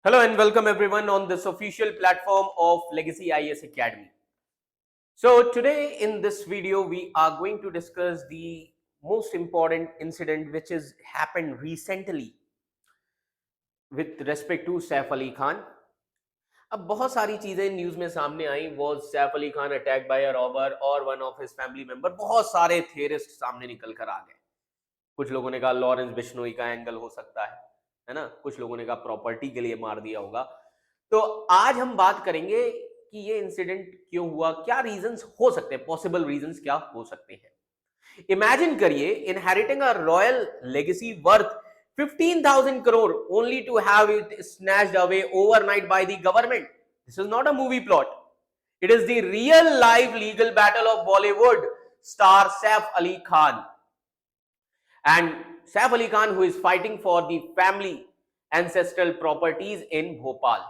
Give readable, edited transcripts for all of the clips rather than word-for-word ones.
Hello and welcome everyone on this official platform of Legacy IAS Academy. So today in this video we are going to discuss the most important incident which has happened recently with respect to Saif Ali Khan. अब बहुत सारी चीजें news में सामने आई, was Saif Ali Khan attacked by a robber और one of his family member. बहुत सारे थियरिस्ट सामने निकल कर आ गए. कुछ लोगों ने कहा लॉरेंस बिश्नोई का एंगल हो सकता है ना. कुछ लोगों ने कहा प्रॉपर्टी के लिए मार दिया होगा. तो आज हम बात करेंगे कि ये इंसिडेंट क्यों हुआ, क्या रीजंस हो सकते हैं, पॉसिबल रीजंस क्या हो सकते हैं. इमेजिन करिए inheriting a royal legacy worth 15,000 crore only to have it snatched away overnight by the government. This is not a movie plot. It is the real life legal battle of Bollywood star Saif Ali Khan. And Saif Ali Khan, who is fighting for the family ancestral properties in Bhopal.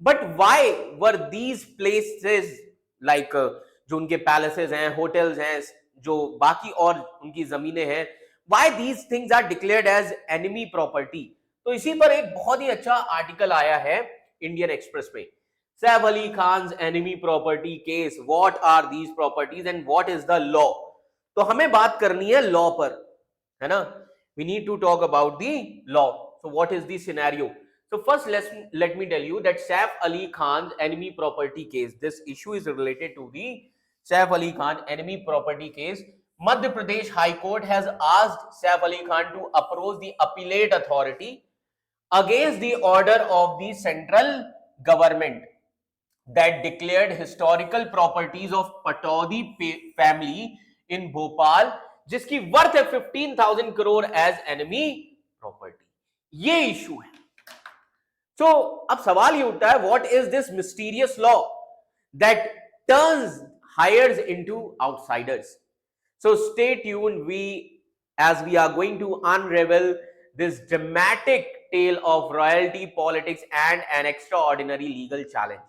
But why were these places like जो उनके palaces हैं, hotels हैं, जो बाकी और उनकी जमीनें हैं, why these things are declared as enemy property? तो इसी पर एक बहुत ही अच्छा आर्टिकल आया है इंडियन एक्सप्रेस में. Saif Ali Khan's enemy property case, what are these properties and what is the law. तो हमें बात करनी है लॉ पर, है ना. We need to talk about the law. So what is the scenario? So first let me tell you that Saif Ali Khan's enemy property case, this issue is related to the Saif Ali Khan enemy property case. Madhya Pradesh High Court has asked Saif Ali Khan to approach the appellate authority against the order of the central government that declared historical properties of Pataudi family in Bhopal जिसकी worth है 15,000 crore as enemy property. ये issue है. तो अब सवाल ये उठता है, what is this mysterious law that turns heirs into outsiders. So stay tuned as we are going to unravel this dramatic tale of royalty politics and an extraordinary legal challenge.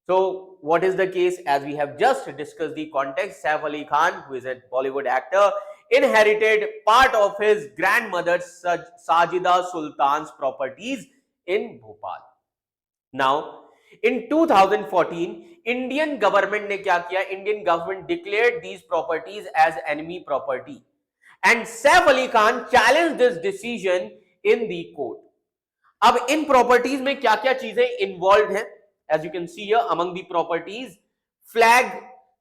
So what is the case? As we have just discussed the context, Saif Ali Khan, who is a Bollywood actor, inherited part of his grandmother Sajida Sultan's properties in Bhopal. Now in 2014 Indian government ने क्या किया? Indian government declared these properties as enemy property and Saif Ali Khan challenged this decision in the court. अब इन properties में क्या क्या चीजें involve हैं? As you can see here, among the properties, flag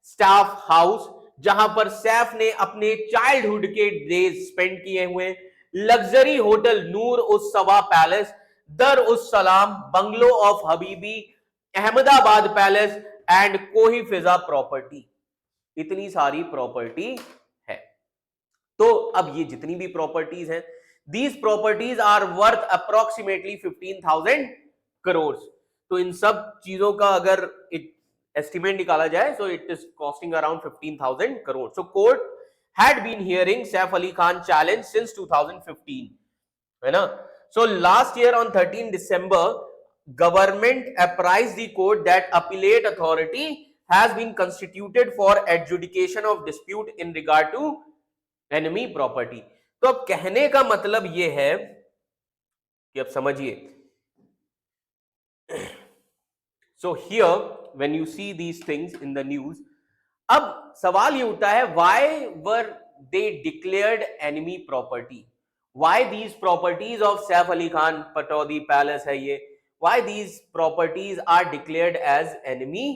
staff house, जहां पर सैफ ने अपने चाइल्डहुड के डेज स्पेंड किए हुए, लग्जरी होटल नूर उस सवा पैलेस, दर उस सलाम, bungalow of Habibi, Ahmedabad palace and कोही फिजा प्रॉपर्टी. इतनी सारी प्रॉपर्टी है. तो अब ये जितनी भी प्रॉपर्टीज हैं, these properties are worth approximately 15,000 crores. तो इन सब चीजों का अगर एक एस्टिमेट निकाला जाए, so it is costing around 15,000 crores. So court had been hearing Saif Ali Khan challenge since 2015, है ना. So last year on 13 December, government apprised the court that appellate authority has been constituted for adjudication of dispute in regard to enemy property. तो अब कहने का मतलब ये है कि अब समझिए. So here when you see these things in the news, अब सवाल ये उठता है, why were they declared enemy property? Why these properties of Saif Ali Khan Pataudi Palace है ये, why these properties are declared as enemy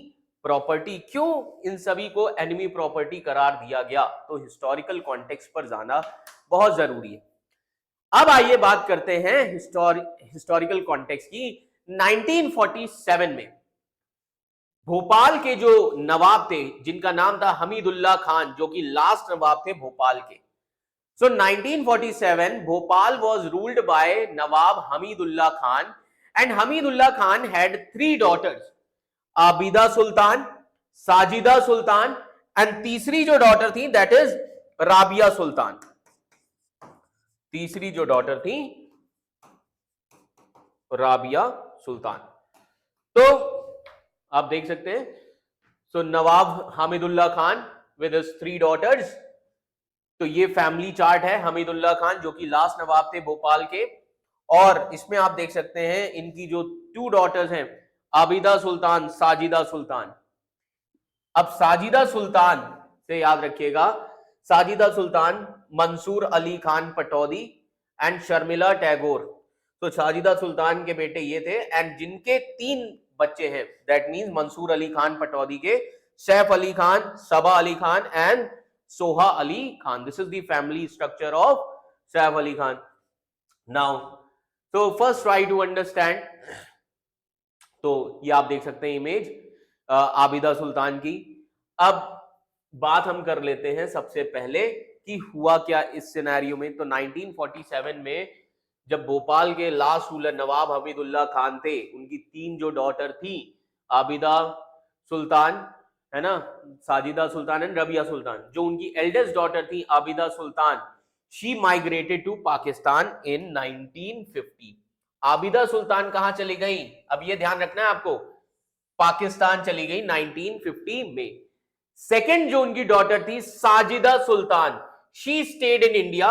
property? क्यों इन सभी को एनिमी प्रॉपर्टी करार दिया गया? तो हिस्टोरिकल कॉन्टेक्स्ट पर जाना बहुत जरूरी है. अब आइए बात करते हैं हिस्टोरिकल कॉन्टेक्स्ट की. 1947 में भोपाल के जो नवाब थे, जिनका नाम था हमीदुल्ला खान, जो कि लास्ट नवाब थे भोपाल के. सो 1947 Bhopal was ruled by Nawab Hamidullah Khan and Hamidullah Khan had 3 daughters, Abida Sultan, Sajida sultan and तीसरी जो डॉटर थी दैट इज राबिया सुल्तान. तीसरी जो डॉटर थी राबिया सुल्तान. तो आप देख सकते हैं, so Nawab Hamidullah Khan with his 3 daughters. तो ये फैमिली चार्ट है हमीदुल्ला खान, जो कि लास्ट नवाब थे भोपाल के. और इसमें आप देख सकते हैं इनकी जो टू डॉटर्स हैं, आबिदा सुल्तान, साजिदा सुल्तान। अब साजिदा सुल्तान से याद रखिएगा, साजिदा सुल्तान, मंसूर अली खान पटौदी एंड शर्मिला टैगोर। तो साजिदा सुल्तान के बेटे ये थे, एंड जिनके 3 बच्चे हैं, दैट मींस मंसूर अली खान पटौदी के Saif Ali Khan, Saba Ali Khan and Soha Ali Khan. This is the family structure of Saif Ali Khan. Now तो फर्स्ट ट्राई टू अंडरस्टैंड। तो ये आप देख सकते हैं इमेज आबिदा सुल्तान की। अब बात हम कर लेते हैं सबसे पहले कि हुआ क्या इस सिनेरियो में। तो 1947 में जब भोपाल के लास्ट रूलर नवाब हमीदुल्लाह खान थे, उनकी 3 जो डॉटर थी, आबिदा सुल्तान है ना, साजिदा सुल्तान एंड रबिया सुल्तान, जो उनकी एल्डेस्ट डॉटर थी आबिदा सुल्तान, she migrated to Pakistan in 1950। Abida सुल्तान कहां चली गई, अब ये ध्यान रखना है आपको, पाकिस्तान चली गई 1950 में। सेकंड जो उनकी डॉटर थी Sajida Sultan, she stayed in India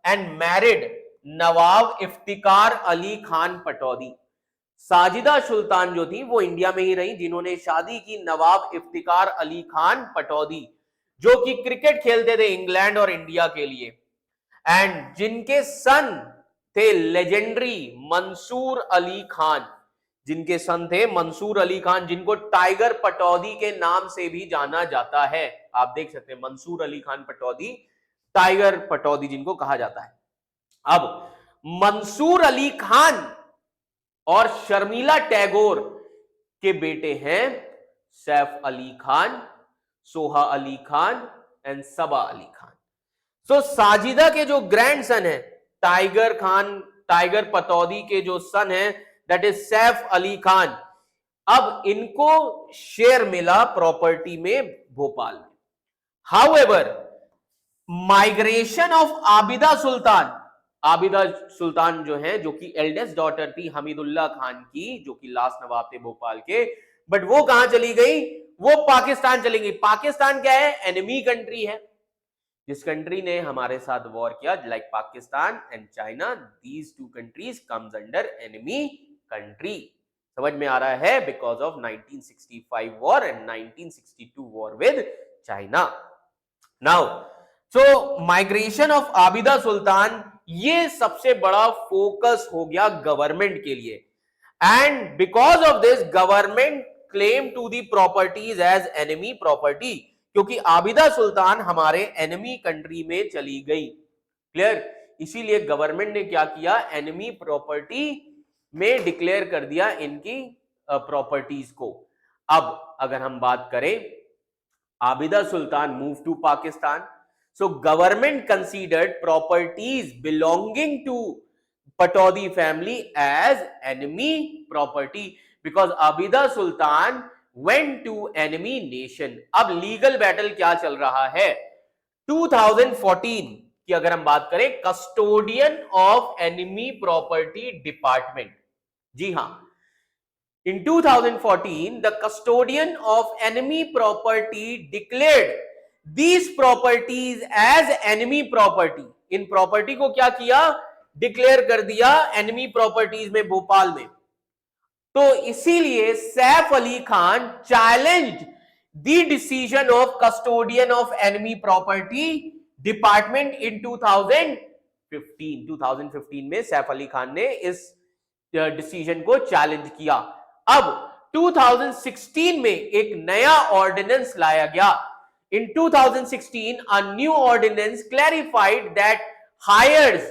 and married Nawab Iftikhar Ali Khan Pataudi. Sajida Sultan जो थी वो इंडिया में ही रही, जिन्होंने शादी की नवाब इफ्तिकार अली खान पटौदी, जो कि क्रिकेट खेलते थे इंग्लैंड और इंडिया के लिए, एंड जिनके सन थे लेजेंडरी मंसूर अली खान, जिनके सन थे मंसूर अली खान, जिनको टाइगर पटौदी के नाम से भी जाना जाता है। आप देख सकते हैं मंसूर अली खान पटौदी, टाइगर पटौदी जिनको कहा जाता है। अब मंसूर अली खान और शर्मिला टैगोर के बेटे हैं सैफ अली खान, सोहा अली खान एंड सबा अली खान। सो साजिदा के जो ग्रैंड सन है टाइगर खान, टाइगर पटौदी के जो सन है दैट इज सैफ अली खान, अब इनको शेयर मिला प्रॉपर्टी में भोपाल में। हाउएवर माइग्रेशन ऑफ आबिदा सुल्तान, आबिदा सुल्तान जो है, जो कि एल्डेस्ट डॉटर थी हमीदुल्लाह खान की, जो कि लास्ट नवाब थे भोपाल के, बट वो कहां चली गई, वो पाकिस्तान चली गई। पाकिस्तान क्या है, एनिमी कंट्री है, जिस कंट्री ने हमारे साथ वॉर किया, like Pakistan and China, these 2 countries comes under enemy country. समझ में आ रहा है, because of 1965 war and 1962 war with China. Now so migration of Abida Sultan, ये सबसे बड़ा फोकस हो गया गवर्नमेंट के लिए, and because of this government claim to the properties as enemy property, क्योंकि आबिदा सुल्तान हमारे एनिमी कंट्री में चली गई। क्लियर, इसीलिए गवर्नमेंट ने क्या किया, एनिमी प्रॉपर्टी में डिक्लेयर कर दिया इनकी प्रॉपर्टीज को। अब अगर हम बात करें, Abida Sultan move to Pakistan, so government considered properties belonging to Pataudi family as enemy property because Abida Sultan went to enemy nation। अब लीगल बैटल क्या चल रहा है, 2014 की अगर हम बात करें, custodian of enemy property department, जी हां, in 2014 the custodian of enemy property declared these properties as enemy property। In property को क्या किया, डिक्लेयर कर दिया एनिमी प्रॉपर्टीज में भोपाल में। तो इसीलिए Saif Ali Khan challenged the decision of custodian of enemy property department in 2015 में सैफ अली खान ने इस डिसीजन को चैलेंज किया। अब 2016 में एक नया ऑर्डिनेंस लाया गया। In 2016, a new ordinance clarified that heirs,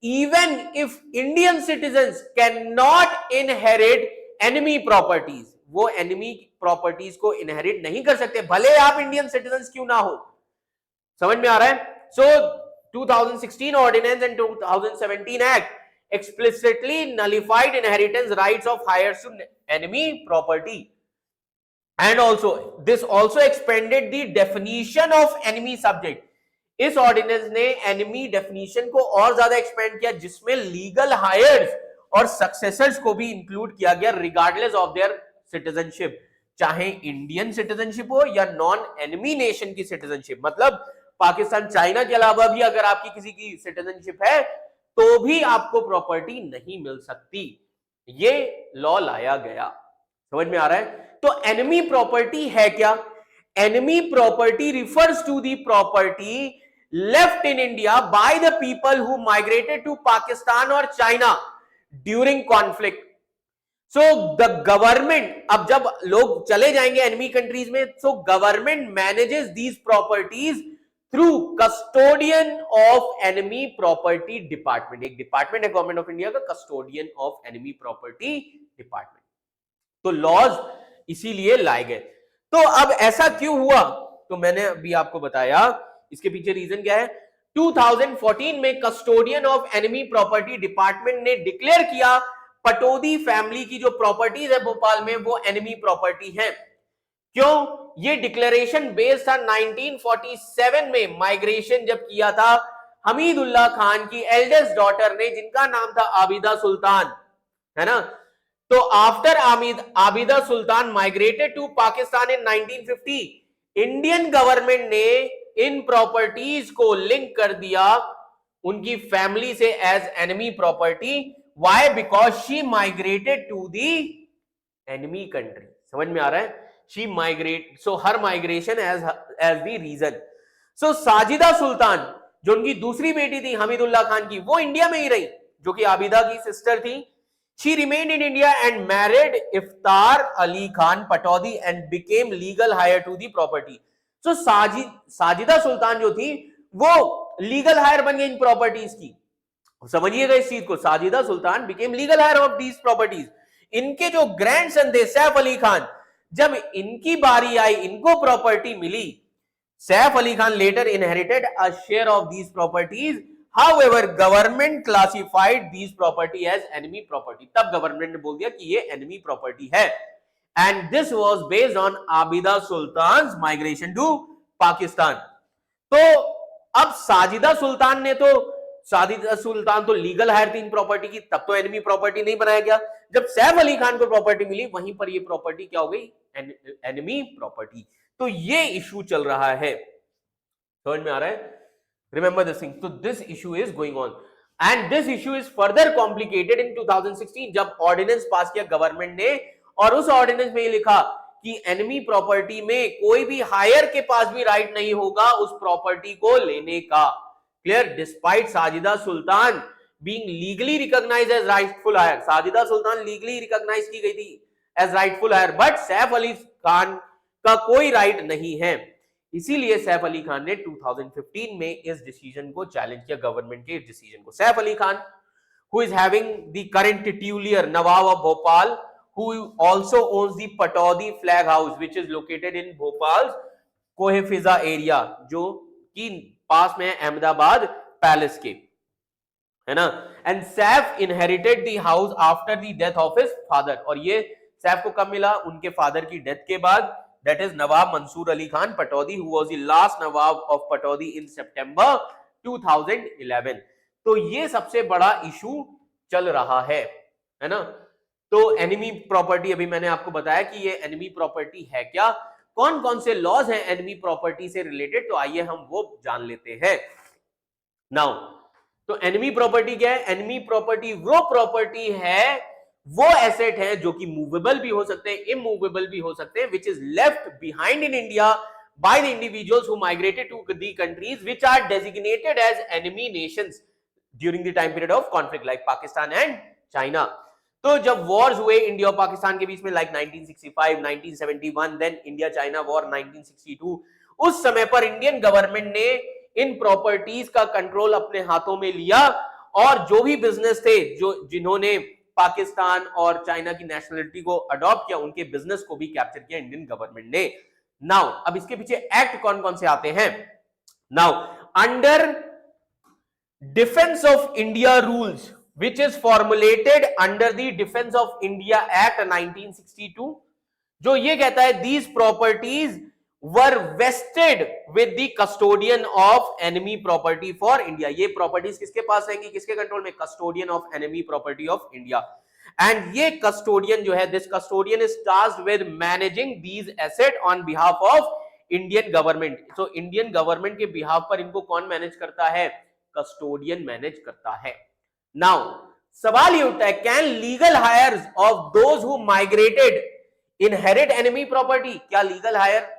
even if Indian citizens, cannot inherit enemy properties। वो enemy properties को inherit नहीं कर सकते, भले आप Indian citizens क्यों ना हो। समझ में आ रहा है? So 2016 ordinance and 2017 act explicitly nullified inheritance rights of heirs to enemy property। And also this also expanded the definition of enemy subject। इस ऑर्डिनेंस ने एनिमी डेफिनेशन को और ज्यादा एक्सपेंड किया, जिसमें लीगल हायर्स और सक्सेसर्स को भी इंक्लूड किया गया रिगार्डलेस ऑफ देयर सिटीजनशिप, चाहे इंडियन सिटीजनशिप हो या नॉन एनिमी नेशन की सिटीजनशिप। मतलब पाकिस्तान, चाइना के अलावा भी अगर आपकी किसी की सिटीजनशिप है तो भी आपको प्रॉपर्टी नहीं मिल सकती। ये लॉ लाया गया। समझ में आ रहा है? तो एनिमी प्रॉपर्टी है क्या? Enemy property refers to the property left in India by the people who migrated to Pakistan और China during conflict. So the government, अब जब लोग चले जाएंगे एनिमी कंट्रीज में, so government manages these properties through custodian of enemy property department. एक department है government of India का, custodian of enemy property department. तो लॉज इसीलिए लाए गए। तो अब ऐसा क्यों हुआ? तो मैंने अभी आपको बताया इसके पीछे रीजन क्या है। 2014 में custodian of enemy property department ने डिक्लेयर किया पटौदी फैमिली की जो प्रॉपर्टीज है भोपाल में वो एनिमी प्रॉपर्टी है। क्यों? ये डिक्लेरेशन बेस्ड था 1947 में माइग्रेशन जब किया था हमीदुल्लाह खान की एल्डेस्ट डॉटर ने, जिनका नाम था आबिदा सुल्तान, है ना। तो after Abida Sultan migrated to Pakistan in 1950, Indian government ने इन प्रॉपर्टीज को लिंक कर दिया उनकी फैमिली से as enemy property. Why? Because she migrated to the enemy country. समझ में आ रहा है? She migrate, so her migration as the reason. So Sajida Sultan जो उनकी दूसरी बेटी थी हमीदुल्लाह खान की, वो इंडिया में ही रही, जो कि आबिदा की सिस्टर थी। She remained in India and married Iftar Ali Khan Pataudi and became legal heir to the property. So Sajida Sultan जो थी वो लीगल हायर बन गई इन प्रॉपर्टीज की। समझिएगा इस चीज को, Sajida Sultan became legal heir of these properties. इनके जो ग्रैंडसन थे सैफ अली खान, जब इनकी बारी आई, इनको प्रॉपर्टी मिली, Saif Ali Khan later inherited a share of these properties. However, government classified these property as enemy property. तब गवर्नमेंट ने बोल दिया कि ये enemy property है, and this was based on Abida सुल्तान's migration to Pakistan. तो अब साजिदा सुल्तान तो लीगल हायर थी इन प्रॉपर्टी की, तब तो एनिमी प्रॉपर्टी नहीं बनाया गया। जब सैफ अली खान को प्रॉपर्टी मिली, वहीं पर ये प्रॉपर्टी क्या हो गई? Enemy property. तो ये इशू चल रहा है। समझ में आ रहा है? Remember this thing. So this issue is going on, and this issue is further complicated in 2016 जब ऑर्डिनेंस पास किया गवर्नमेंट ने, और उस ऑर्डिनेंस में ये लिखा कि एनिमी प्रॉपर्टी में कोई भी हायर के पास भी राइट नहीं होगा उस प्रॉपर्टी को लेने का। Clear? Despite Sajida Sultan being legally recognized as rightful heir, Sajida Sultan legally recognize की गई थी as rightful heir, but Saif Ali Khan का कोई राइट नहीं है। इसीलिए सैफ अली खान ने 2015 में इस डिसीजन को चैलेंज किया, गवर्नमेंट के इस डिसीजन को। Saif Ali Khan, who is having the current titular Nawab of Bhopal, who also owns the Pataudi flag house which is located in Bhopal's Kohefiza area, जो कि पास में है अहमदाबाद पैलेस के, है ना। And Saif inherited the house after the death of his father, और ये सैफ को कब मिला? उनके फादर की डेथ के बाद। That is Nawab Mansur Ali Khan Pataudi, who was the last Nawab of Pataudi in September 2011. तो ये सबसे बड़ा इशू चल रहा है ना। तो एनिमी प्रॉपर्टी, अभी मैंने आपको बताया कि ये एनिमी प्रॉपर्टी है क्या, कौन कौन से लॉज हैं एनिमी प्रॉपर्टी से रिलेटेड, तो आइए हम वो जान लेते हैं नाउ। तो एनिमी प्रॉपर्टी क्या है? एनिमी प्रॉपर्टी वो प्रॉपर्टी है, वो एसेट है जो कि मूवेबल भी हो सकते हैं, इमूवेबल भी हो सकते हैं, which is left behind in India by the individuals who migrated to the countries which are designated as enemy nations during the time period of conflict, like Pakistan and China. तो जब वॉर्स हुए India और पाकिस्तान के बीच में, like 1965, 1971, then India China war 1962, उस समय पर इंडियन गवर्नमेंट ने इन प्रॉपर्टीज का कंट्रोल अपने हाथों में लिया, और जो भी बिजनेस थे जिन्होंने पाकिस्तान और चाइना की नेशनलिटी को अडॉप्ट किया, उनके बिजनेस को भी कैप्चर किया इंडियन गवर्नमेंट ने। नाउ अब इसके पीछे एक्ट कौन कौन से आते हैं? Now under defence of India rules which is formulated under the defence of India act 1962, जो ये कहता है these properties were vested with the custodian of enemy property for India. ये प्रॉपर्टीज किसके पास रहेंगी, किसके कंट्रोल में? Custodian of enemy property of India. And ये कस्टोडियन जो है, this custodian is tasked with managing these asset on behalf of Indian government. तो इंडियन गवर्नमेंट के बिहाफ पर इनको कौन मैनेज करता है? कस्टोडियन मैनेज करता है। नाउ सवाल ये उठता है, can legal heirs of those who migrated inherit enemy property? क्या लीगल हायर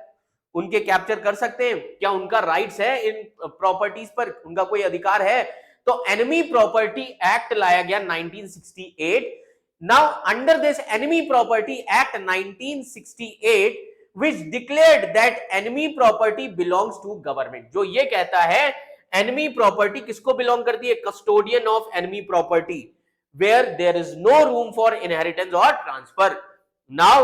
उनके कैप्चर कर सकते हैं? क्या उनका राइट्स है इन प्रॉपर्टीज पर? उनका कोई अधिकार है? तो एनिमी प्रॉपर्टी एक्ट लाया गया 1968. Now under this enemy property act 1968 which declared that enemy property belongs to government, जो ये कहता है enemy property किसको belong करती है? custodian of enemy property where there is no room for inheritance or transfer. Now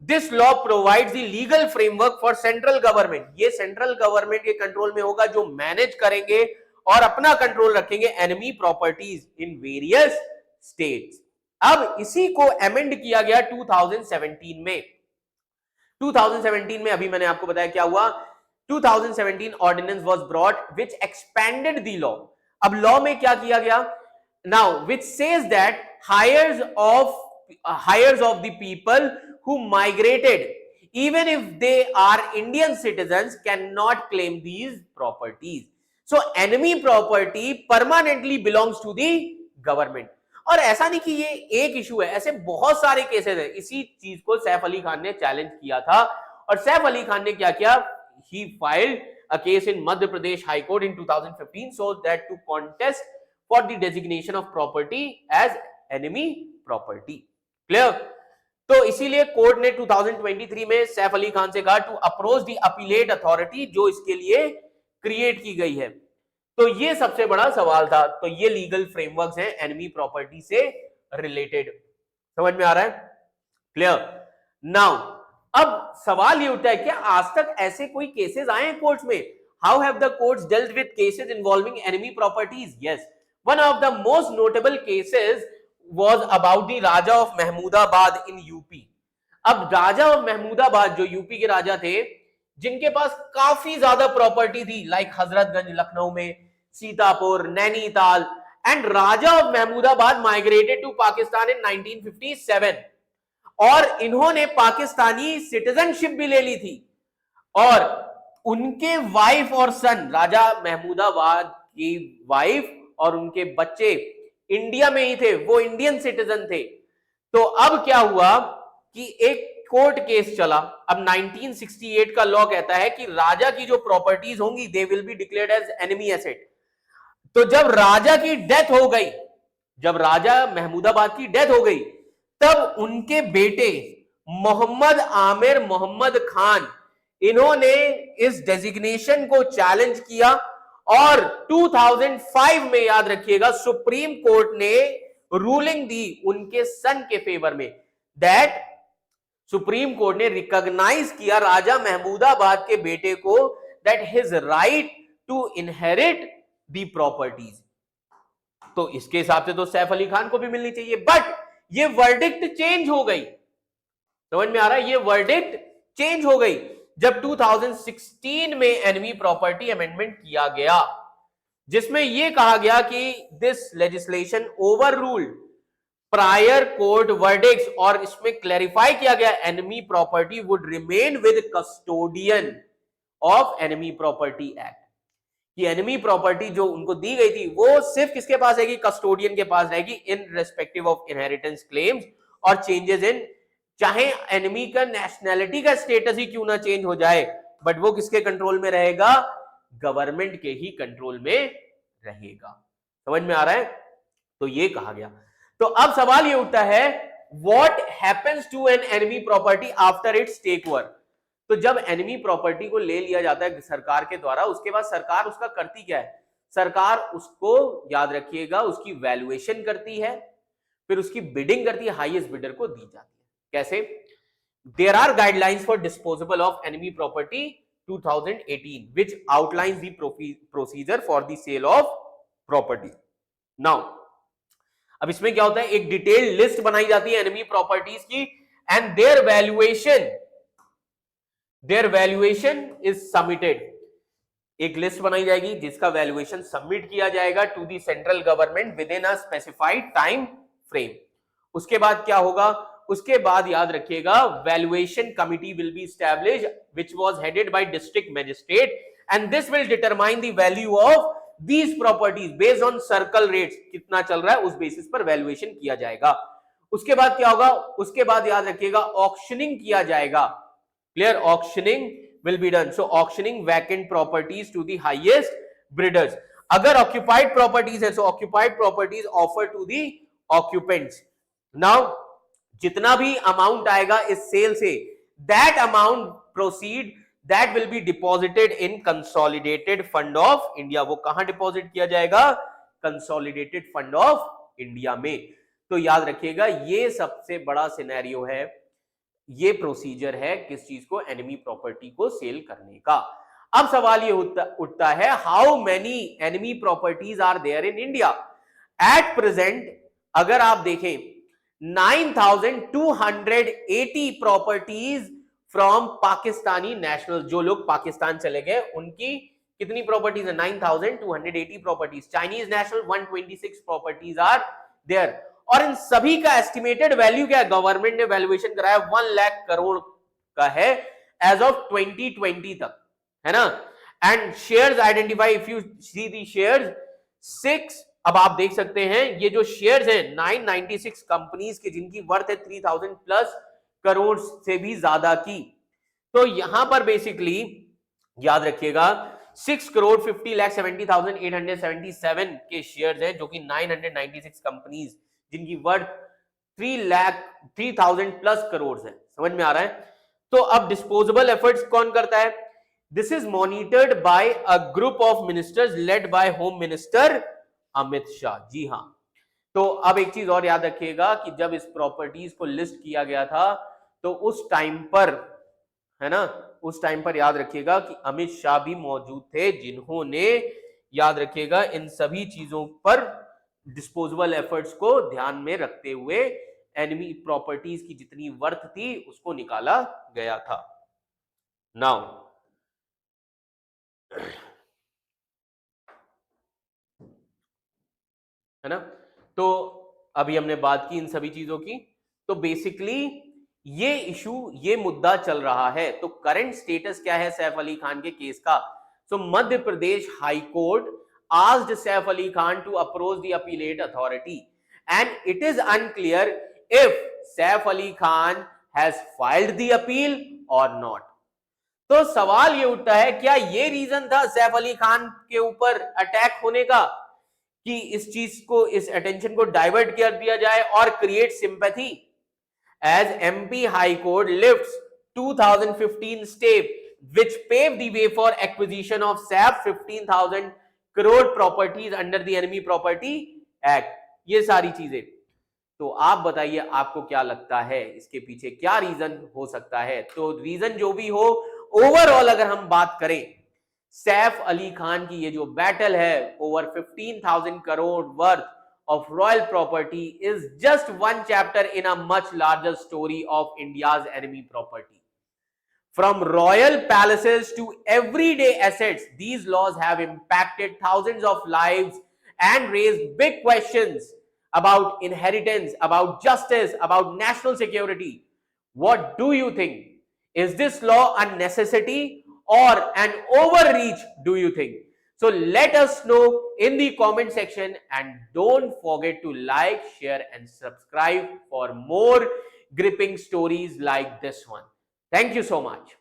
this law provides the legal framework for central government. ये central government के control में होगा, जो मैनेज करेंगे और अपना कंट्रोल रखेंगे enemy properties in various states. अब इसी को अमेंड किया गया 2017 में. 2017 में अभी मैंने आपको बताया क्या हुआ. 2017 ordinance was brought which expanded the law. अब लॉ में क्या किया गया? Now which says that heirs of the people who migrated even if they are Indian citizens cannot claim these properties. So enemy property permanently belongs to the government. और ऐसा नहीं कि ये एक इशू है, ऐसे बहुत सारे केसेस हैं. इसी चीज को सैफ अली खान ने चैलेंज किया था, और सैफ अली खान ने क्या किया? he filed a case in Madhya Pradesh High Court in 2015 so that to contest for the designation of property as enemy property. Clear? तो इसीलिए कोर्ट ने 2023 में सैफ अली खान से कहा to approach the appellate authority, जो इसके लिए क्रिएट की गई है. तो ये सबसे बड़ा सवाल था. तो ये लीगल फ्रेमवर्क्स हैं एनिमी प्रॉपर्टी से रिलेटेड. समझ में आ रहा है? क्लियर? नाउ अब सवाल ये उठता है, क्या आज तक ऐसे कोई केसेस आए हैं कोर्ट्स में? How have the courts dealt with cases involving enemy properties? Yes, one of the most notable cases was about the Raja of Mahmudabad in UP. अब राजा ऑफ महमूदाबाद जो यूपी के राजा थे, जिनके पास काफी ज्यादा प्रॉपर्टी थी, लाइक हजरतगंज लखनऊ में, Sitapur, Nainital, and Raja of Mahmudabad migrated to Pakistan in 1957 और इन्होंने पाकिस्तानी सिटीजनशिप भी ले ली थी. और उनके वाइफ और सन, राजा महमूदाबाद की वाइफ और उनके बच्चे इंडिया में ही थे, वो इंडियन सिटीजन थे. तो अब क्या हुआ कि एक कोर्ट केस चला. अब 1968 का लॉ कहता है कि राजा की जो प्रॉपर्टीज होंगी they will be declared as enemy asset. तो जब राजा की डेथ हो गई, जब राजा महमूदाबाद की डेथ हो गई, तब उनके बेटे मोहम्मद आमिर मोहम्मद खान, इन्होंने इस डेजिग्नेशन को चैलेंज किया. और 2005 में, याद रखिएगा, सुप्रीम कोर्ट ने रूलिंग दी उनके सन के फेवर में. दैट सुप्रीम कोर्ट ने रिकॉग्नाइज किया राजा महमूदाबाद के बेटे को, that his right to inherit the properties. तो इसके हिसाब से तो सैफ अली खान को भी मिलनी चाहिए. बट ये वर्डिक्ट चेंज हो गई. समझ में आ रहा है? ये वर्डिक्ट चेंज हो गई जब 2016 में एनिमी प्रॉपर्टी अमेंडमेंट किया गया, जिसमें यह कहा गया कि this legislation over ruled prior court verdicts, और इसमें क्लैरिफाई किया गया enemy property would remain with custodian of enemy property act. कि एनिमी प्रॉपर्टी जो उनको दी गई थी वो सिर्फ किसके पास रहेगी? कस्टोडियन के पास रहेगी, in respective of inheritance claims और चेंजेस इन, चाहे एनिमी का नेशनैलिटी का स्टेटस ही क्यों ना चेंज हो जाए, बट वो किसके कंट्रोल में रहेगा? गवर्नमेंट के ही कंट्रोल में रहेगा. समझ में आ रहा है? तो ये कहा गया. तो अब सवाल ये उठता है, what happens to an enemy property after its take over? तो जब एनिमी प्रॉपर्टी को ले लिया जाता है सरकार के द्वारा, उसके बाद सरकार उसका करती क्या है? सरकार उसको, याद रखिएगा, उसकी वैल्यूएशन करती है, फिर उसकी बिडिंग करती है, हाईएस्ट बिडर को दी जाती है. कैसे? There are guidelines for disposable of enemy property 2018 which outlines the procedure for the sale of property. Now अब इसमें क्या होता है? एक डिटेल्ड लिस्ट बनाई जाती है एनिमी प्रॉपर्टीज की, and their valuation is submitted. एक लिस्ट बनाई जाएगी जिसका वैल्यूएशन सबमिट किया जाएगा to the central government within a specified time frame. उसके बाद क्या होगा? उसके बाद याद रखिएगा, valuation committee will be established which was headed by district magistrate, and this will determine the value of these properties based on circle rates, कितना चल रहा है उस बेसिस पर वैल्यूएशन किया जाएगा। उसके बाद क्या होगा, उसके बाद याद रखिएगा ऑक्शनिंग किया जाएगा। Clear, auctioning will be done. So auctioning vacant properties to the highest bidders. अगर ऑक्यूपाइड प्रॉपर्टीज है, so occupied properties offer to the occupants. Now जितना भी अमाउंट आएगा इस सेल से, that amount proceed, that will be deposited in consolidated fund of India. वो कहां deposit किया जाएगा, कंसोलिडेटेड फंड ऑफ इंडिया में। तो याद रखिएगा ये सबसे बड़ा सिनेरियो है, ये प्रोसीजर है किस चीज को, एनिमी प्रॉपर्टी को सेल करने का। अब सवाल ये उठता है, how many enemy properties are there in India at present. अगर आप देखें 9280 प्रॉपर्टीज फ्रॉम पाकिस्तानी नेशनल, जो लोग पाकिस्तान चले गए उनकी कितनी प्रॉपर्टीज है, 9280 properties. Chinese national 126 properties are there, और इन सभी का एस्टिमेटेड वैल्यू क्या है, गवर्नमेंट ने वैल्यूएशन कराया 1 लाख करोड़ का है एज ऑफ 2020 तक, है ना। And shares identify, if you see the shares 6, अब आप देख सकते हैं ये जो शेयर्स हैं 996 कंपनीज के जिनकी वर्थ है 3000 प्लस करोड़ से भी ज्यादा की। तो यहां पर बेसिकली याद रखिएगा 6,50,70,877 के शेयर्स हैं, जो कि 996 कंपनीज जिनकी वर्थ 3,00,000 प्लस करोड़ है। समझ में आ रहा है। तो अब डिस्पोजेबल एफर्ट्स कौन करता है, this is monitored by a group of ministers led by home minister Amit Shah. जी हां। तो अब एक चीज और याद रखिएगा कि जब इस प्रॉपर्टीज को लिस्ट किया गया था तो उस टाइम पर, है ना, उस टाइम पर याद रखिएगा कि अमित शाह भी मौजूद थे, जिन्होंने याद रखिएगा इन सभी चीजों पर डिस्पोजेबल एफर्ट्स को ध्यान में रखते हुए एनिमी प्रॉपर्टीज की जितनी वर्थ थी उसको निकाला गया था। नाउ है ना, तो अभी हमने बात की इन सभी चीजों की। तो बेसिकली ये इशू, ये मुद्दा चल रहा है। तो करंट स्टेटस क्या है सैफ अली खान के केस का। So Madhya Pradesh high court asked Saif Ali Khan to approach the appellate authority and it is unclear if Saif Ali Khan has filed the appeal और नॉट। तो सवाल ये उठता है, क्या ये रीजन था सैफ अली खान के ऊपर अटैक होने का कि इस चीज को, इस अटेंशन को डाइवर्ट कर दिया जाए और create sympathy. As MP high court lifts 2015 stay which paved the way for acquisition of SAP 15,000 crore properties under the enemy property act। ये सारी चीजें, तो आप बताइए आपको क्या लगता है इसके पीछे क्या रीजन हो सकता है। तो रीजन जो भी हो, ओवरऑल अगर हम बात करें, सैफ अली खान की ये जो बैटल है over 15,000 crore worth of royal property is just one chapter in a much larger story of India's enemy property. From royal palaces to everyday assets, these laws have impacted thousands of lives and raised big questions about inheritance, about justice, about national security. What do you think? Is this law a necessity or an overreach, do you think? So let us know in the comment section, and don't forget to like, share and subscribe for more gripping stories like this one. Thank you so much.